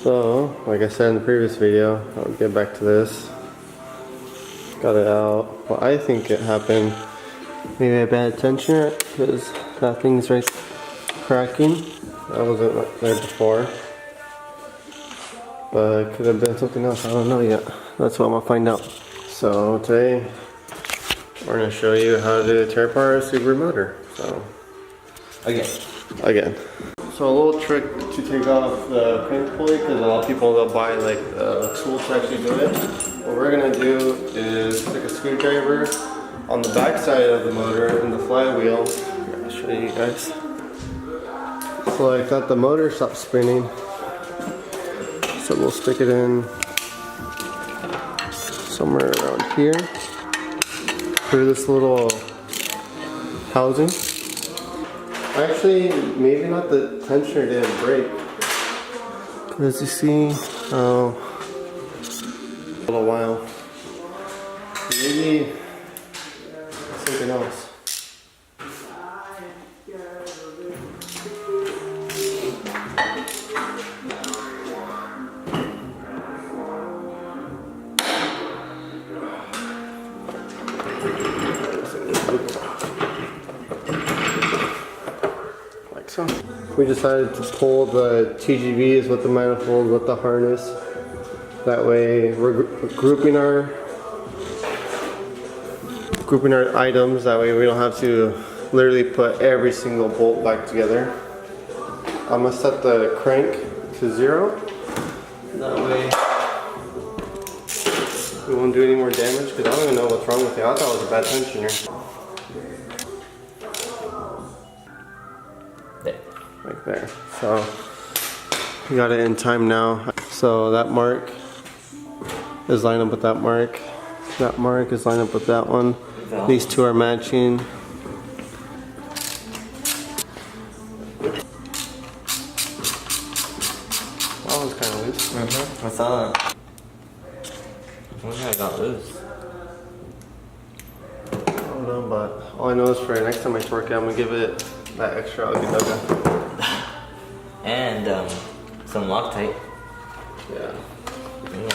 So, like I said in the previous video, I'll get back to this. Got it out. Well, I think it happened. Maybe a bad tensioner because that thing's right cracking. That wasn't there before. But it could have been something else. I don't know yet. That's what I'm gonna find out. So today we're gonna show you how to tear apart a Subaru motor. So again. So a little trick to take off the crank pulley, because a lot of people will buy like a tool to actually do it. What we're gonna do is take a screwdriver on the back side of the motor and the flywheel. Here, I'll show you guys. So like that, the motor stops spinning. So we'll stick it in somewhere around here through this little housing. Actually, maybe not, the tensioner didn't break. Because you see, a little while. Maybe something else. Like so. We decided to pull the TGVs with the manifold with the harness. That way we're grouping our items. That way we don't have to literally put every single bolt back together. I'm gonna set the crank to 0. That way we won't do any more damage, because I don't even know what's wrong with it. I thought it was a bad tensioner. Like there. So we got it in time now. So that mark is lined up with that mark. That mark is lined up with that one. These two are matching. That one's kind of loose. I saw that. I wonder how it got loose. I don't know, but all I know is for next time I torque it, I'm gonna give it that extra ugly. And some Loctite. Yeah.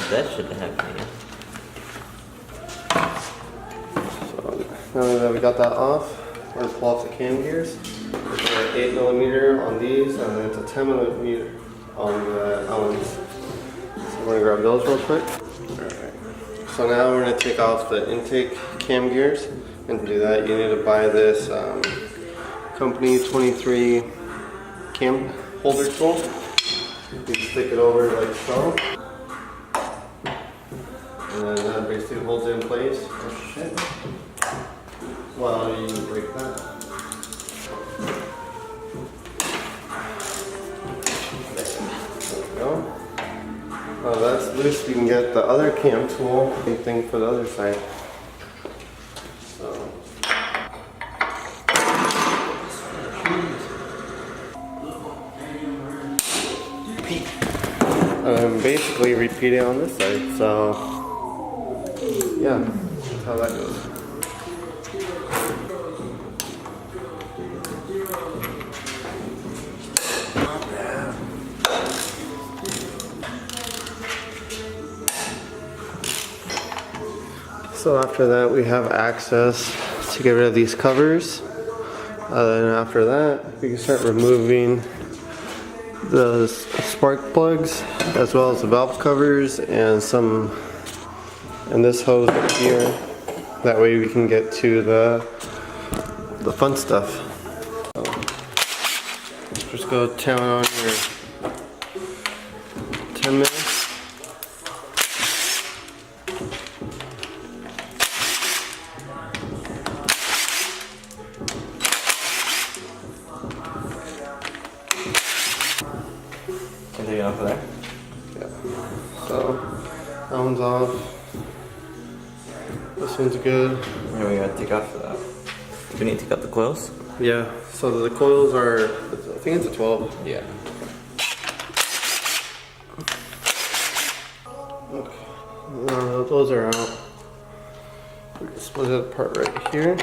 That shouldn't happen again. So now that we got that off, we're gonna pull off the cam gears. It's an 8mm on these, and then it's a 10mm on the Allens. So we're gonna grab those real quick. Alright. So now we're gonna take off the intake cam gears. And to do that, you need to buy this company 23 cam holder tool. You stick it over like so. And then that basically holds it in place. Oh shit. Well, you break that. There we go. Oh, that's loose. You can get the other cam tool. Same thing for the other side. So. Basically repeat it on this side. So yeah, that's how that goes. So after that, we have access to get rid of these covers. Then after that, we can start removing the spark plugs, as well as the valve covers and this hose up here. That way we can get to the fun stuff. So just go down on your 10 minutes. Can take it off of there? Yeah. So that one's off. This one's good. Yeah, we gotta take off that. Do we need to take out the coils? Yeah. So the coils are, I think it's a 12. Yeah. Okay. Those are out. Split it apart right here.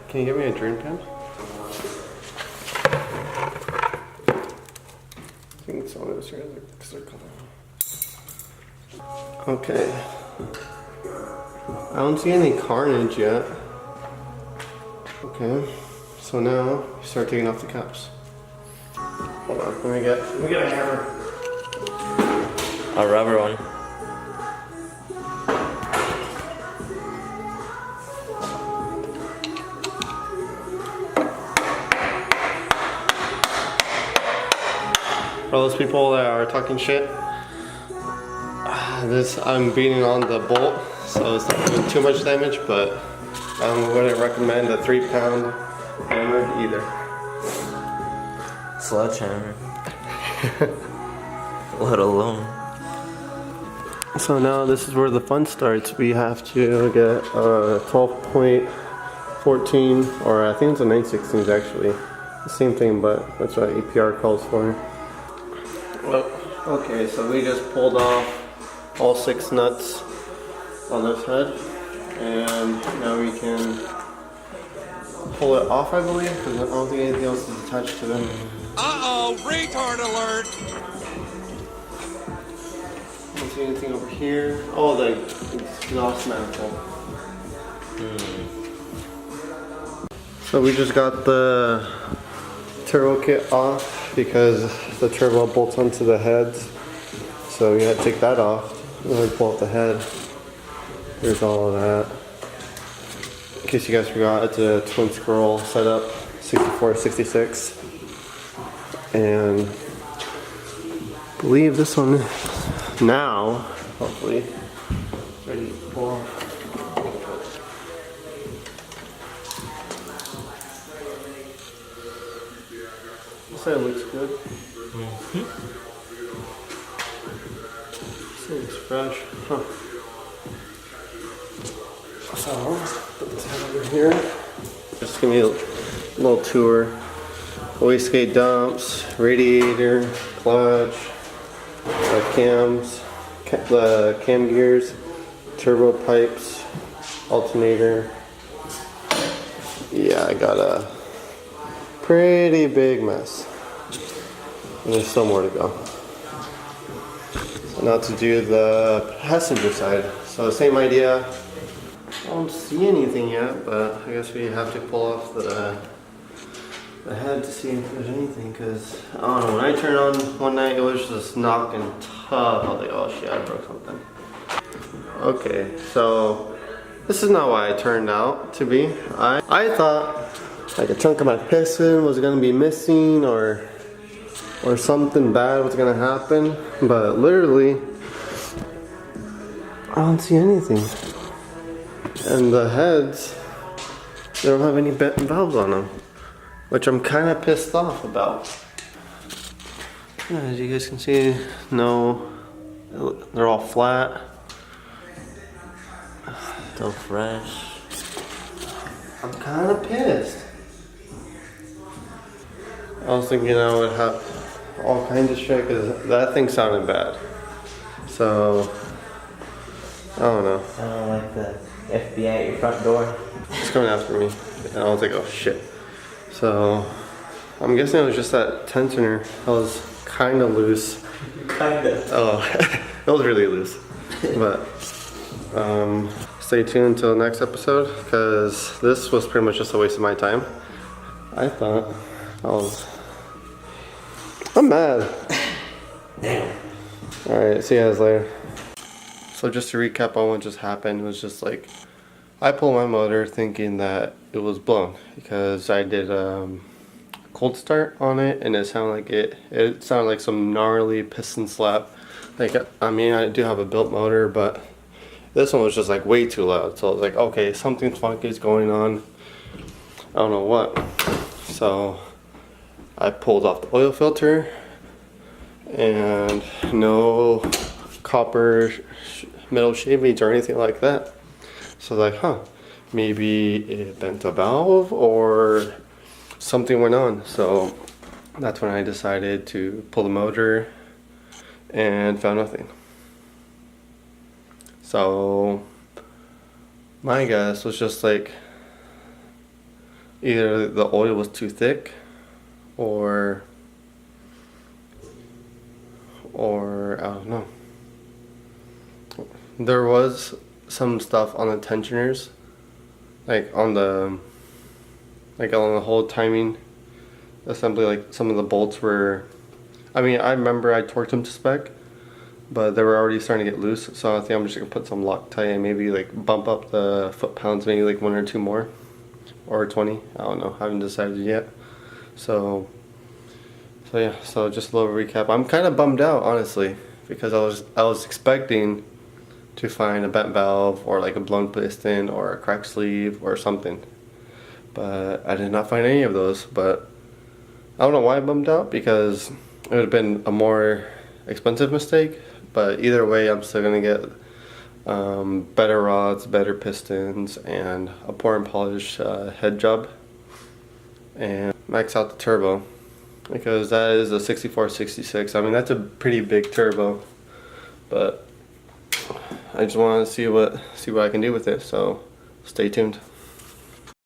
Can you give me a drain pan? closer to the circle. Okay. I don't see any carnage yet. Okay. So now you start taking off the caps. Hold on. Let me get a hammer. A rubber one. For those people that are talking shit, I'm beating on the bolt, so it's not doing too much damage, but I wouldn't recommend a 3-pound hammer either. Sledgehammer. Let alone. So now this is where the fun starts. We have to get a 12.14, or I think it's a 9/16 actually. The same thing, but that's what APR calls for. Well, okay, so we just pulled off all 6 nuts on this head, and now we can pull it off, I believe, because I don't think anything else is attached to them. Uh-oh, retard alert! I don't see anything over here. Oh, the exhaust manifold. So we just got the turbo kit off because the turbo bolts onto the heads. So we had to take that off. Then we pull out the head. There's all of that. In case you guys forgot, it's a twin scroll setup, 64-66. And I believe this one now, hopefully, ready to pull off. This side looks good. This looks fresh. Huh. So, put this head over here. Just give me a little tour. Wastegate dumps, radiator, clutch, cams, the cam gears, turbo pipes, alternator. Yeah, I got a pretty big mess. And there's still more to go. So now to do the passenger side. So same idea. I don't see anything yet, but I guess we have to pull off the head to see if there's anything, because I don't know, when I turned on one night it was just knocking tough. I was like, oh shit, I broke something. Okay, so this is not what I turned out to be. I thought like a chunk of my piston was gonna be missing, or something bad was gonna happen, but literally I don't see anything. And the heads, they don't have any bent valves on them, which I'm kind of pissed off about. Yeah, as you guys can see, no, they're all flat. So fresh. I'm kind of pissed. I was thinking I would have all kinds of shit because that thing sounded bad. So, I don't know. I don't like the FBI at your front door. It's coming after me. And I was like, oh shit. So, I'm guessing it was just that tensioner that was kind of loose. Kinda. Oh, it was really loose. But, stay tuned until the next episode, because this was pretty much just a waste of my time. I thought I'm mad. Damn. Alright, see you guys later. So just to recap on what just happened, it was just like, I pulled my motor thinking that it was blown, because I did cold start on it, and it sounded like it sounded like some gnarly piston slap. Like, I mean, I do have a built motor, but this one was just like way too loud. So I was like, okay, something funky is going on. I don't know what. So I pulled off the oil filter, and no copper metal shavings or anything like that. So like, huh, maybe it bent a valve or something went on. So that's when I decided to pull the motor and found nothing. So my guess was just like either the oil was too thick or or I don't know. There was some stuff on the tensioners, like on the whole timing assembly, like some of the bolts were, I mean, I remember I torqued them to spec, but they were already starting to get loose, so I think I'm just gonna put some Loctite and maybe like bump up the foot-pounds, maybe like 1 or 2 more, or 20, I don't know, I haven't decided yet. So yeah, so just a little recap. I'm kind of bummed out, honestly, because I was expecting to find a bent valve or like a blown piston or a cracked sleeve or something, but I did not find any of those. But I don't know why I bummed out, because it would have been a more expensive mistake, but either way I'm still gonna get better rods, better pistons, and a pour and polish head job, and max out the turbo, because that is a 6466. I mean, that's a pretty big turbo, but I just want to see what I can do with it, so stay tuned.